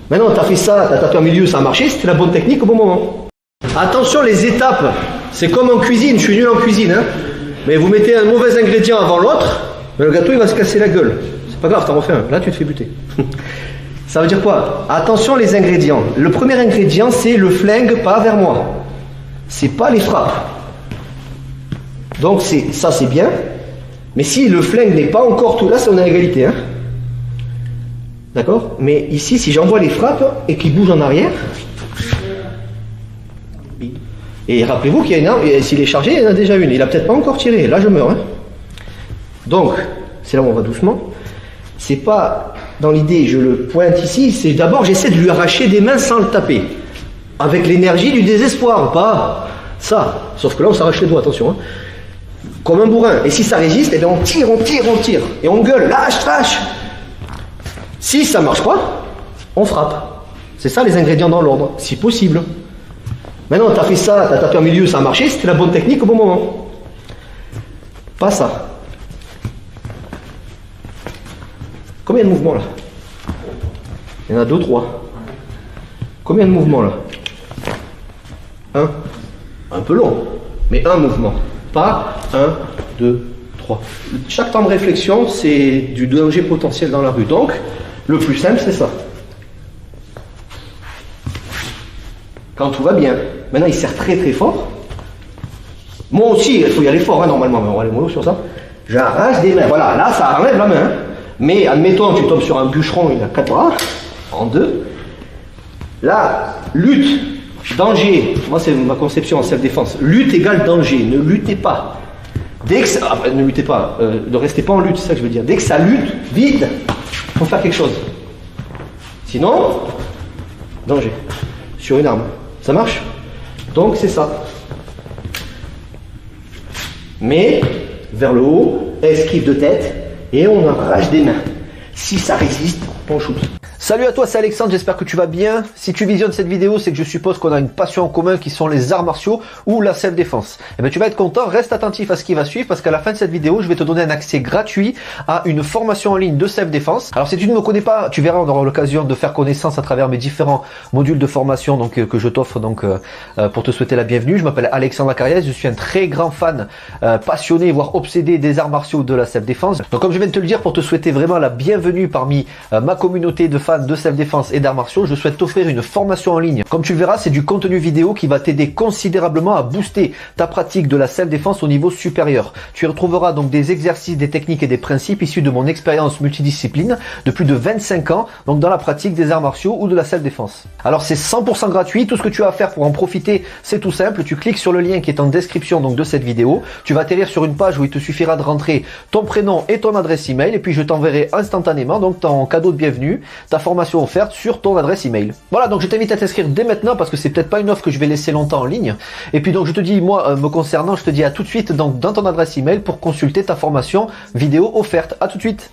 Maintenant, tu as fait ça, tu as tapé au milieu, ça a marché, c'était la bonne technique au bon moment. Attention, les étapes, c'est comme en cuisine, je suis nul en cuisine, hein. Mais vous mettez un mauvais ingrédient avant l'autre, le gâteau il va se casser la gueule. C'est pas grave, t'en refais un, là tu te fais buter. Ça veut dire quoi? Attention les ingrédients. Le premier ingrédient, c'est le flingue pas vers moi. C'est pas les frappes. Donc ça c'est bien. Mais si le flingue n'est pas encore tout, là c'est on est à égalité, hein. D'accord? Mais ici, si j'envoie les frappes et qu'il bouge en arrière, et rappelez-vous qu'il y a une arme, et s'il est chargé, il y en a déjà une. Il a peut-être pas encore tiré. Là, je meurs, hein. Donc, c'est là où on va doucement. C'est pas dans l'idée, je le pointe ici, c'est d'abord j'essaie de lui arracher des mains sans le taper. Avec l'énergie du désespoir, pas ça. Sauf que là, on s'arrache les doigts, attention, hein. Comme un bourrin. Et si ça résiste, eh bien on tire. Et on gueule, lâche. Si ça marche pas, on frappe. C'est ça les ingrédients dans l'ordre, si possible. Maintenant, tu as fait ça, tu as tapé au milieu, ça a marché, c'était la bonne technique au bon moment. Pas ça. Combien de mouvements là? Il y en a 2, 3. Combien de mouvements là? Un peu long, mais un mouvement. Pas 1, 2, 3. Chaque temps de réflexion, c'est du danger potentiel dans la rue. Donc, le plus simple, c'est ça. Quand tout va bien. Maintenant, il serre très très fort. Moi aussi, il faut y aller fort, hein, normalement. Mais on va aller mollo sur ça. J'arrache des mains. Voilà, là, ça enlève la main. Hein. Mais admettons, tu tombes sur un bûcheron, il a 4 bras, en 2. Là, lutte, danger. Moi, c'est ma conception en self-défense. Lutte égale danger. Ne luttez pas. Dès que ça, ne luttez pas. Ne restez pas en lutte, c'est ça que je veux dire. Dès que ça lutte, vite, il faut faire quelque chose. Sinon, danger. Sur une arme. Ça marche? Donc, c'est ça. Mais, vers le haut, esquive de tête, et on arrache des mains. Si ça résiste, on shoot. Salut à toi, c'est Alexandre, j'espère que tu vas bien. Si tu visionnes cette vidéo, c'est que je suppose qu'on a une passion en commun qui sont les arts martiaux ou la self-défense. Et bien tu vas être content, reste attentif à ce qui va suivre parce qu'à la fin de cette vidéo, je vais te donner un accès gratuit à une formation en ligne de self-défense. Alors si tu ne me connais pas, tu verras, on aura l'occasion de faire connaissance à travers mes différents modules de formation que je t'offre pour te souhaiter la bienvenue. Je m'appelle Alexandre Acariès, je suis un très grand fan, passionné, voire obsédé des arts martiaux de la self-défense. Donc comme je viens de te le dire, pour te souhaiter vraiment la bienvenue parmi ma communauté de fans de self-défense et d'arts martiaux, je souhaite t'offrir une formation en ligne. Comme tu le verras, c'est du contenu vidéo qui va t'aider considérablement à booster ta pratique de la self-défense au niveau supérieur. Tu y retrouveras donc des exercices, des techniques et des principes issus de mon expérience multidiscipline de plus de 25 ans, donc dans la pratique des arts martiaux ou de la self-défense. Alors c'est 100% gratuit, tout ce que tu as à faire pour en profiter, c'est tout simple, tu cliques sur le lien qui est en description donc de cette vidéo, tu vas atterrir sur une page où il te suffira de rentrer ton prénom et ton adresse email et puis je t'enverrai instantanément donc ton cadeau de bienvenue, ta formation offerte sur ton adresse email. Voilà, donc je t'invite à t'inscrire dès maintenant parce que c'est peut-être pas une offre que je vais laisser longtemps en ligne. Et puis donc je te dis, moi me concernant, je te dis à tout de suite donc dans ton adresse email pour consulter ta formation vidéo offerte. À tout de suite.